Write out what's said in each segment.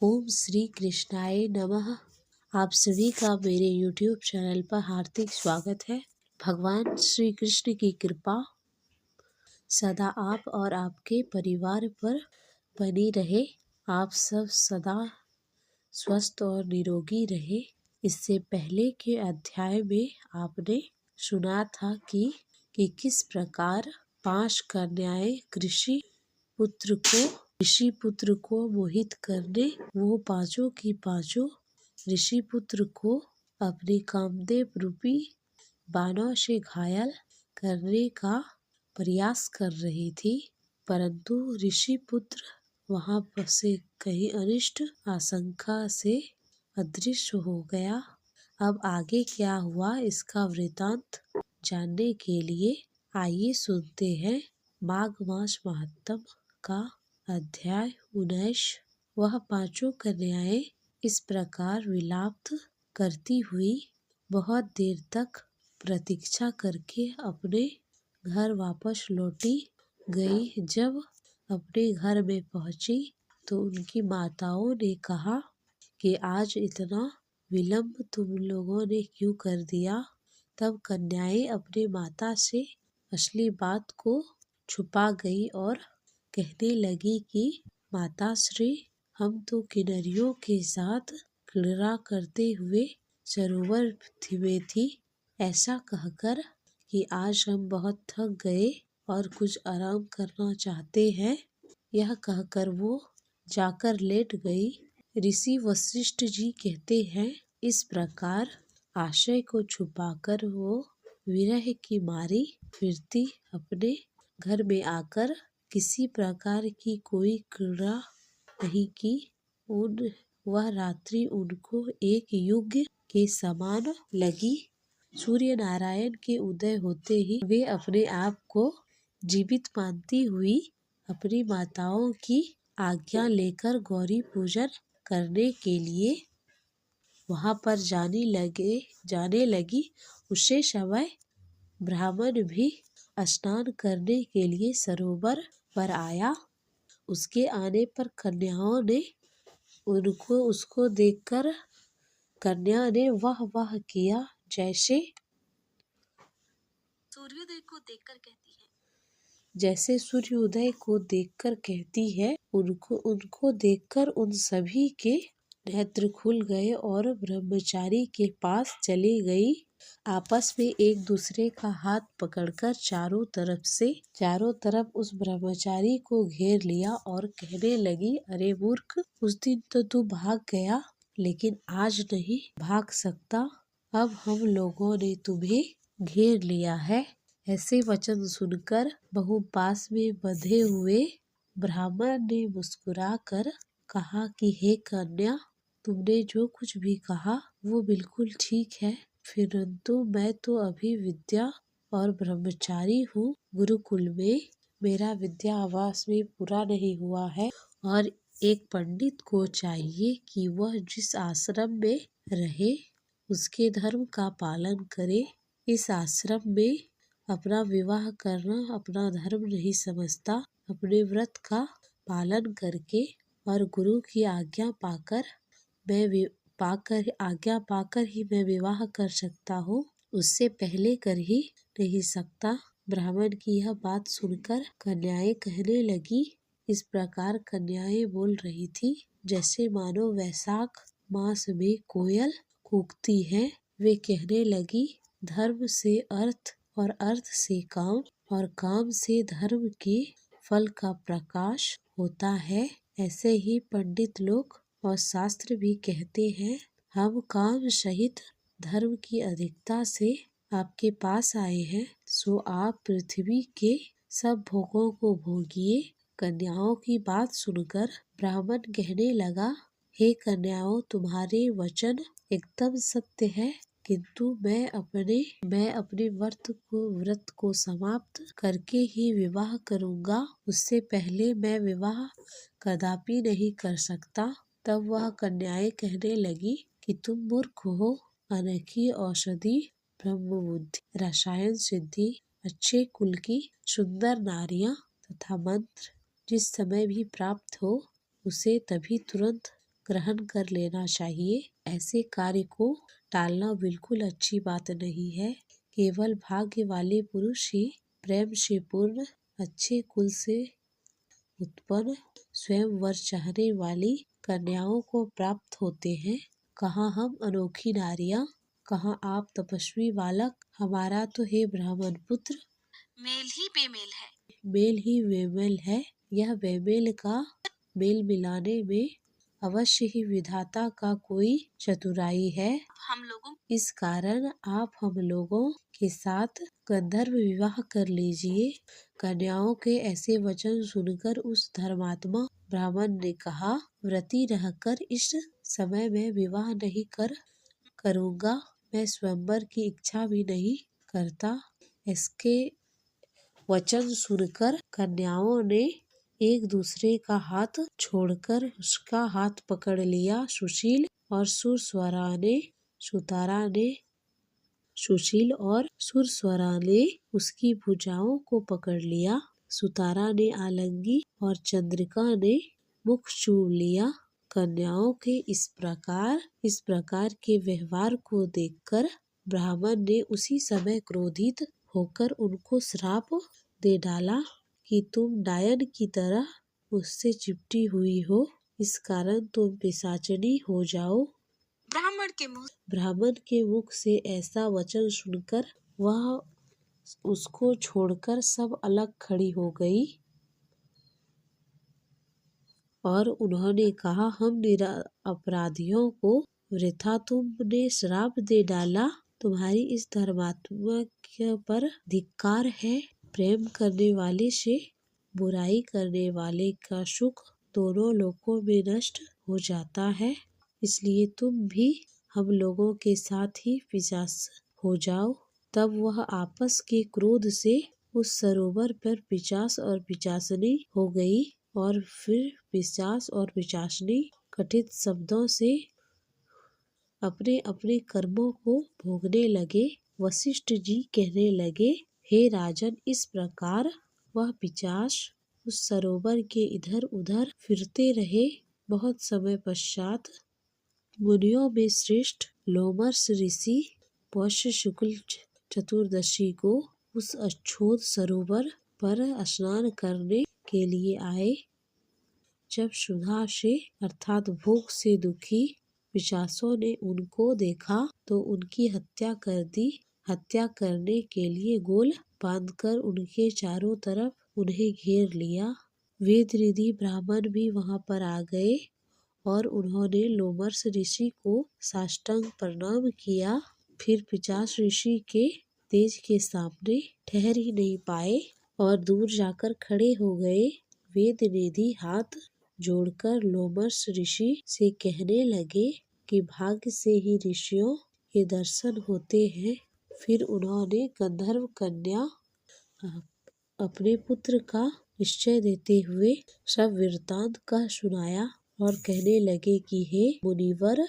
ओम श्री कृष्णाय नमः। आप सभी का मेरे YouTube चैनल पर हार्दिक स्वागत है। भगवान श्री कृष्ण की कृपा सदा आप और आपके परिवार पर बनी रहे। आप सब सदा स्वस्थ और निरोगी रहे। इससे पहले के अध्याय में आपने सुना था कि किस प्रकार 5 कन्याएं ऋषि पुत्र को मोहित करने वो पांचों की पांचों ऋषि पुत्र को अपने कामदेव रूपी बाणों से घायल करने का प्रयास कर रही थी, परंतु ऋषि पुत्र वहां पर से कहीं अनिष्ट आशंका से अदृश्य हो गया। अब आगे क्या हुआ इसका वृतांत जानने के लिए आइए सुनते हैं माघ मास महात्म का अध्याय 19। वह पांचों कन्याएं इस प्रकार विलाप करती हुई बहुत देर तक प्रतीक्षा करके अपने घर वापस लौटी गई। जब अपने घर में पहुंची तो उनकी माताओं ने कहा कि आज इतना विलंब तुम लोगों ने क्यों कर दिया। तब कन्याएं अपने माता से असली बात को छुपा गई और कहने लगी कि माताश्री, हम तो किन्नरियों के साथ क्रीड़ा करते हुए सरोवर में थी। ऐसा कहकर कि आज हम बहुत थक गए और कुछ आराम करना चाहते हैं, यह कहकर वो जाकर लेट गई। ऋषि वशिष्ठ जी कहते हैं, इस प्रकार आशय को छुपाकर वो विरह की मारी फिरती अपने घर में आकर किसी प्रकार की कोई क्रीड़ा नहीं की। वह रात्रि उनको एक युग के समान लगी। सूर्य नारायण के उदय होते ही वे अपने आप को जीवित मानती हुई अपनी माताओं की आज्ञा लेकर गौरी पूजन करने के लिए वहां पर जाने लगी। उसी समय ब्राह्मण भी स्नान करने के लिए सरोवर पर आया। उसके आने पर कन्याओं ने उसको देखकर कन्या ने वाह वाह किया, जैसे सूर्योदय को देखकर कहती है। उनको देखकर उन सभी के नेत्र खुल गए और ब्रह्मचारी के पास चली गई। आपस में एक दूसरे का हाथ पकड़कर चारों तरफ उस ब्रह्मचारी को घेर लिया और कहने लगी, अरे मूर्ख, उस दिन तो तू भाग गया, लेकिन आज नहीं भाग सकता। अब हम लोगों ने तुम्हें घेर लिया है। ऐसे वचन सुनकर बहु पास में बंधे हुए ब्राह्मण ने मुस्कुराकर कहा कि हे कन्या, तुमने जो कुछ भी कहा वो बिल्कुल ठीक है, परंतु मैं तो अभी विद्या और ब्रह्मचारी हूँ। गुरुकुल में मेरा विद्याभ्यास भी पूरा नहीं हुआ है और एक पंडित को चाहिए कि वह जिस आश्रम में रहे उसके धर्म का पालन करे। इस आश्रम में अपना विवाह करना अपना धर्म नहीं समझता। अपने व्रत का पालन करके और गुरु की आज्ञा पाकर ही मैं विवाह कर सकता हूँ, उससे पहले कर ही नहीं सकता। ब्राह्मण की यह बात सुनकर कन्याएं कहने लगी। इस प्रकार कन्याएं बोल रही थी जैसे मानो वैशाख मास में कोयल कूकती है। वे कहने लगी, धर्म से अर्थ और अर्थ से काम और काम से धर्म के फल का प्रकाश होता है। ऐसे ही पंडित लोग और शास्त्र भी कहते हैं। हम काम सहित धर्म की अधिकता से आपके पास आए हैं, सो आप पृथ्वी के सब भोगों को भोगिए। कन्याओं की बात सुनकर ब्राह्मण कहने लगा, हे कन्याओं, तुम्हारे वचन एकदम सत्य है, किंतु मैं अपने व्रत को समाप्त करके ही विवाह करूंगा। उससे पहले मैं विवाह कदापि नहीं कर सकता। तब वह कन्याएं कहने लगी कि तुम मूर्ख हो। अनोखी औषधि, ब्रह्म बुद्धि, रसायन सिद्धि, अच्छे कुल की सुंदर नारियां तथा मंत्र जिस समय भी प्राप्त हो उसे तभी तुरंत ग्रहण कर लेना चाहिए। ऐसे कार्य को टालना बिल्कुल अच्छी बात नहीं है। केवल भाग्य वाले पुरुष ही प्रेम से पूर्ण अच्छे कुल से उत्पन्न स्वयं वर चाहने वाली कन्याओं को प्राप्त होते हैं। कहाँ हम अनोखी नारियां, कहाँ आप तपस्वी बालक। हमारा तो हे ब्राह्मण पुत्र मेल ही बेमेल है। मेल ही बेमेल है। यह बेमेल का मेल मिलाने में अवश्य ही विधाता का कोई चतुराई है। हम लोगों इस कारण आप हम लोगों के साथ गंधर्व विवाह कर लीजिए। कन्याओं के ऐसे वचन सुनकर उस धर्मात्मा ब्राह्मण ने कहा, व्रती रहकर इस समय में विवाह नहीं करूँगा। मैं स्वयंवर की इच्छा भी नहीं करता। इसके वचन सुनकर कन्याओं ने एक दूसरे का हाथ छोड़कर उसका हाथ पकड़ लिया। सुशील और सुरस्वरा ने उसकी भुजाओं को पकड़ लिया। सुतारा ने आलंगी और चंद्रिका ने मुख चूम लिया। कन्याओं के इस प्रकार के व्यवहार को देखकर ब्राह्मण ने उसी समय क्रोधित होकर उनको श्राप दे डाला कि तुम डायन की तरह मुझसे चिपटी हुई हो, इस कारण तुम पिशाचिनी हो जाओ। ब्राह्मण के मुख से ऐसा वचन सुनकर वह उसको छोड़कर सब अलग खड़ी हो गई और उन्होंने कहा, हम अपराधियों को वृथा तुमने श्राप दे डाला। तुम्हारी इस धर्मात्मा पर धिक्कार है। प्रेम करने वाले से बुराई करने वाले का सुख दोनों लोकों में नष्ट हो जाता है। इसलिए तुम भी हम लोगों के साथ ही पिशाच हो जाओ। तब वह आपस के क्रोध से उस सरोवर पर पिशाच और पिशाचनी हो गई और फिर पिशाच और पिशाचनी कथित शब्दों से अपने अपने कर्मों को भोगने लगे। वशिष्ठ जी कहने लगे, हे राजन, इस प्रकार वह पिशाच उस सरोवर के इधर उधर फिरते रहे। बहुत समय पश्चात मुनियों में श्रेष्ठ लोमर्ष ऋषि पौष शुक्ल चतुर्दशी को उस अछोद सरोवर पर स्नान करने के लिए आए। जब सुधा से अर्थात भूख से दुखी पिशाचों ने उनको देखा तो उनकी हत्या कर दी। हत्या करने के लिए गोल बांधकर उनके चारों तरफ उन्हें घेर लिया। वेद रिधि ब्राह्मण भी वहां पर आ गए और उन्होंने लोमर्ष ऋषि को साष्टांग प्रणाम किया। फिर पिशाच ऋषि के तेज के सामने ठहर ही नहीं पाए और दूर जाकर खड़े हो गए। वेद रिधि हाथ जोड़कर लोमर्ष ऋषि से कहने लगे कि भाग्य से ही ऋषियों के दर्शन होते हैं। फिर उन्होंने गंधर्व कन्या अपने पुत्र का निश्चय देते हुए सब वृत्तांत का सुनाया और कहने लगे कि हे मुनिवर,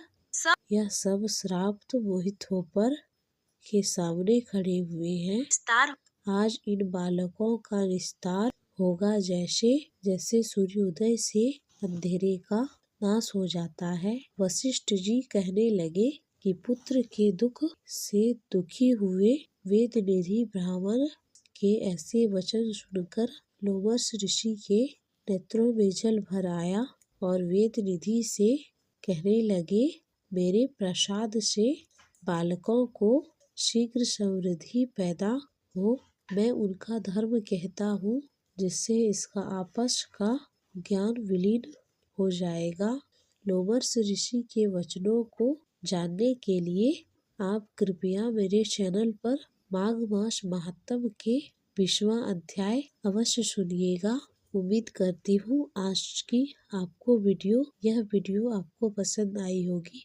यह सब श्राप मोहित होकर के सामने खड़े हुए हैं। आज इन बालकों का निस्तार होगा। जैसे जैसे सूर्योदय से अंधेरे का नाश हो जाता है। वशिष्ठ जी कहने लगे कि पुत्र के दुख से दुखी हुए वेद निधि ब्राह्मण के ऐसे वचन सुनकर लोमर्ष ऋषि के नेत्रों में जल भर आया और वेद निधि से कहने लगे, मेरे प्रसाद से बालकों को शीघ्र समृद्धि पैदा हो। मैं उनका धर्म कहता हूँ, जिससे इसका आपस का ज्ञान विलीन हो जाएगा। लोमर्ष ऋषि के वचनों को जानने के लिए आप कृपया मेरे चैनल पर माघ मास महात्म के 20वां अध्याय अवश्य सुनिएगा। उम्मीद करती हूँ आज की यह वीडियो आपको पसंद आई होगी।